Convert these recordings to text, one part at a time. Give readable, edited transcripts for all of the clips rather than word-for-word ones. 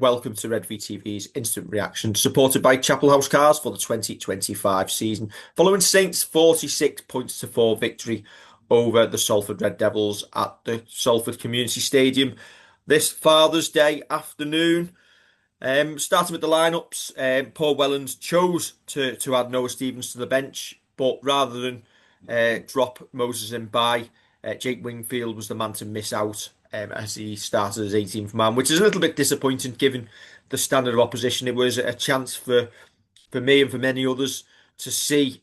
Welcome to Redvee TV's Instant Reaction, supported by Chapel House Cars for the 2025 season, following Saints' 46 points to 4 victory over the Salford Red Devils at the Salford Community Stadium this Father's Day afternoon. Starting with the lineups, Paul Wellens chose to add Noah Stevens to the bench, but rather than drop Moses in by, Jake Wingfield was the man to miss out as he started as 18th man, which is a little bit disappointing given the standard of opposition. It was a chance for me and for many others to see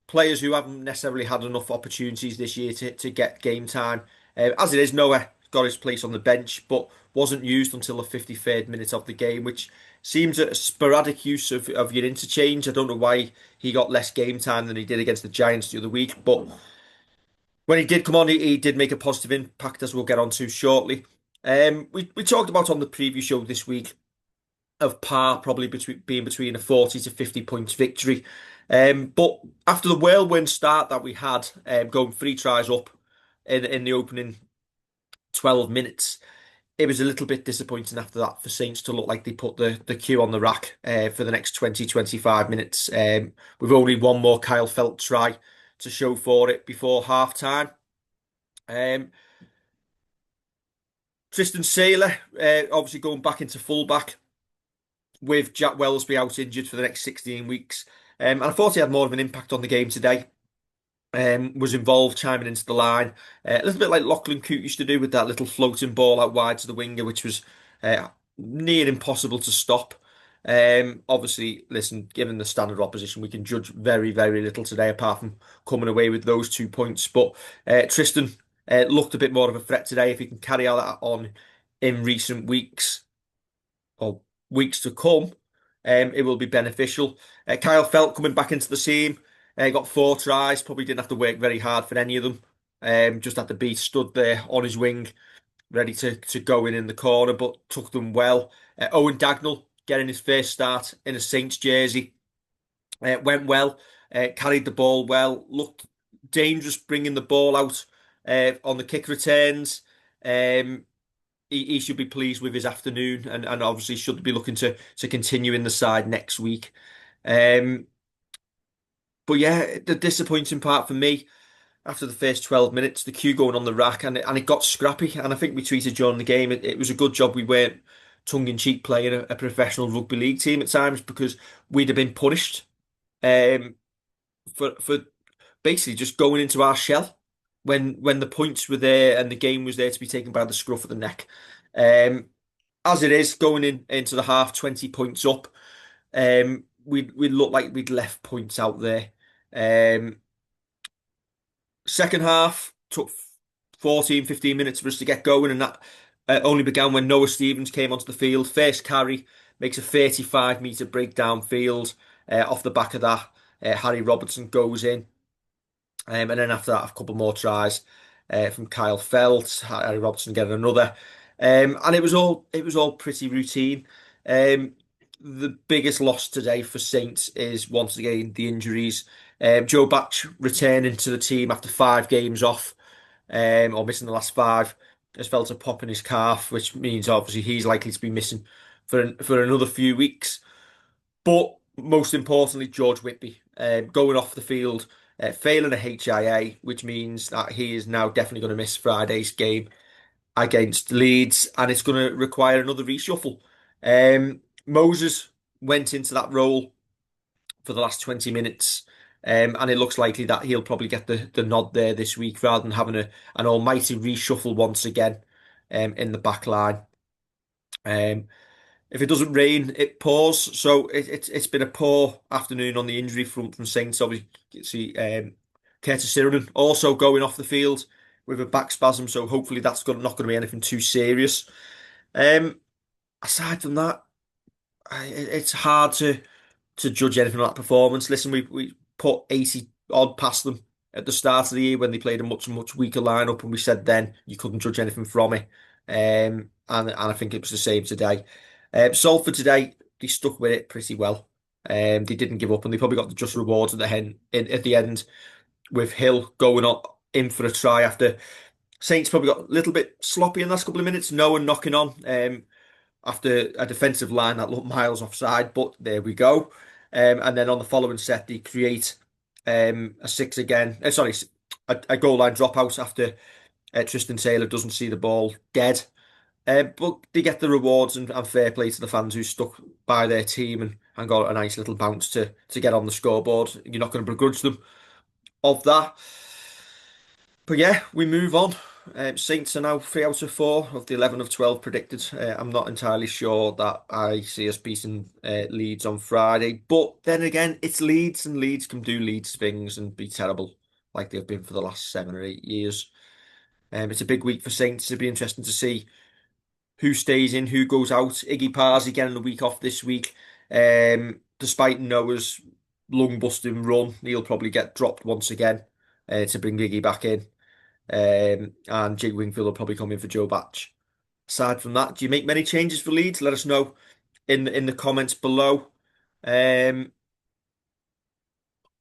players who haven't necessarily had enough opportunities this year to get game time. As it is, Noah got his place on the bench, but wasn't used until the 53rd minute of the game, which seems a sporadic use of your interchange. I don't know why he got less game time than he did against the Giants the other week, but when he did come on, he did make a positive impact, as we'll get on to shortly. We talked about on the preview show this week of par probably being between a 40 to 50 points victory. But after the whirlwind start that we had, going 3 tries up in the opening 12 minutes, it was a little bit disappointing after that for Saints to look like they put the queue on the rack for the next 20-25 minutes. With only one more Kyle Felt try to show for it before half time. Tristan Saylor obviously going back into fullback with Jack Wellsby out injured for the next 16 weeks. And I thought he had more of an impact on the game today. Was involved chiming into the line. A little bit like Lachlan Coote used to do with that little floating ball out wide to the winger, which was near impossible to stop. Obviously, listen, given the standard opposition, we can judge very, very little today apart from coming away with those 2 points. But Tristan looked a bit more of a threat today. If he can carry that on in recent weeks or weeks to come, it will be beneficial. Kyle Felt coming back into the team. Got 4 tries, probably didn't have to work very hard for any of them. Just had to be stood there on his wing, ready to go in the corner, but took them well. Owen Dagnall getting his first start in a Saints jersey. Went well, carried the ball well, looked dangerous bringing the ball out on the kick returns. He should be pleased with his afternoon and obviously should be looking to continue in the side next week. But yeah, the disappointing part for me after the first 12 minutes, the queue going on the rack, and it got scrappy. And I think we tweeted during the game, it was a good job we weren't tongue-in-cheek playing a professional rugby league team at times, because we'd have been punished um, for basically just going into our shell when the points were there and the game was there to be taken by the scruff of the neck. Um, as it is, going into the half 20 points up, we looked like we'd left points out there. Um, Second half took 14, 15 minutes for us to get going, and that only began when Noah Stevens came onto the field. First carry, makes a 35-metre break downfield. Off the back of that, Harry Robertson goes in. And then after that, a couple more tries from Kyle Felt, Harry Robertson getting another. And it was all pretty routine. The biggest loss today for Saints is once again the injuries. Joe Batch returning to the team after 5 games off, or missing the last 5, has felt a pop in his calf, which means obviously he's likely to be missing for another few weeks. But most importantly, George Whitby going off the field, failing a HIA, which means that he is now definitely going to miss Friday's game against Leeds, and it's going to require another reshuffle. Moses went into that role for the last 20 minutes, and it looks likely that he'll probably get the nod there this week rather than having an almighty reshuffle once again in the back line. If it doesn't rain, it pours. So it's been a poor afternoon on the injury front from Saints. Obviously, you see Curtis Sironen also going off the field with a back spasm. So hopefully that's not going to be anything too serious. Aside from that, it's hard to judge anything on that performance. Listen, we put 80 odd past them at the start of the year when they played a much weaker lineup, and we said then you couldn't judge anything from it. And I think it was the same today. Salford today, they stuck with it pretty well. They didn't give up, and they probably got the just rewards at the end, with Hill going on in for a try after Saints probably got a little bit sloppy in the last couple of minutes. No one knocking on. after a defensive line that looked miles offside, but there we go. And then on the following set, they create a six again. Sorry, a goal line dropout after Tristan Taylor doesn't see the ball dead. But they get the rewards and fair play to the fans who stuck by their team and got a nice little bounce to get on the scoreboard. You're not going to begrudge them of that. But yeah, we move on. Saints are now 3 out of 4 of the 11 of 12 predicted. I'm not entirely sure that I see us beating Leeds on Friday. But then again, it's Leeds, and Leeds can do Leeds things and be terrible like they've been for the last 7 or 8 years. It's a big week for Saints. It'll be interesting to see who stays in, who goes out. Iggy Parsley getting the week off this week. Despite Noah's lung busting run, he'll probably get dropped once again to bring Iggy back in. And Jake Wingfield will probably come in for Joe Batch. Aside from that, do you make many changes for Leeds? Let us know in the comments below. Um,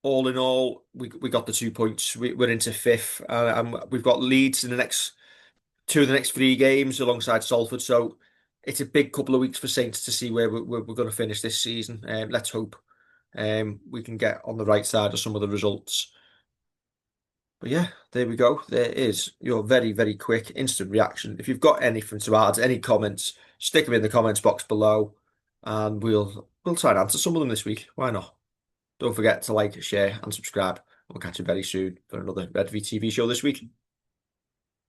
all in all, we got the 2 points. We're into fifth, and we've got Leeds in the next two of the next 3 games alongside Salford. So it's a big couple of weeks for Saints to see where we're going to finish this season. Let's hope we can get on the right side of some of the results. But yeah, there we go. There is your very, very quick instant reaction. If you've got anything to add, any comments, stick them in the comments box below, and we'll try and answer some of them this week. Why not? Don't forget to like, share, and subscribe. We'll catch you very soon for another Redvee TV show this week.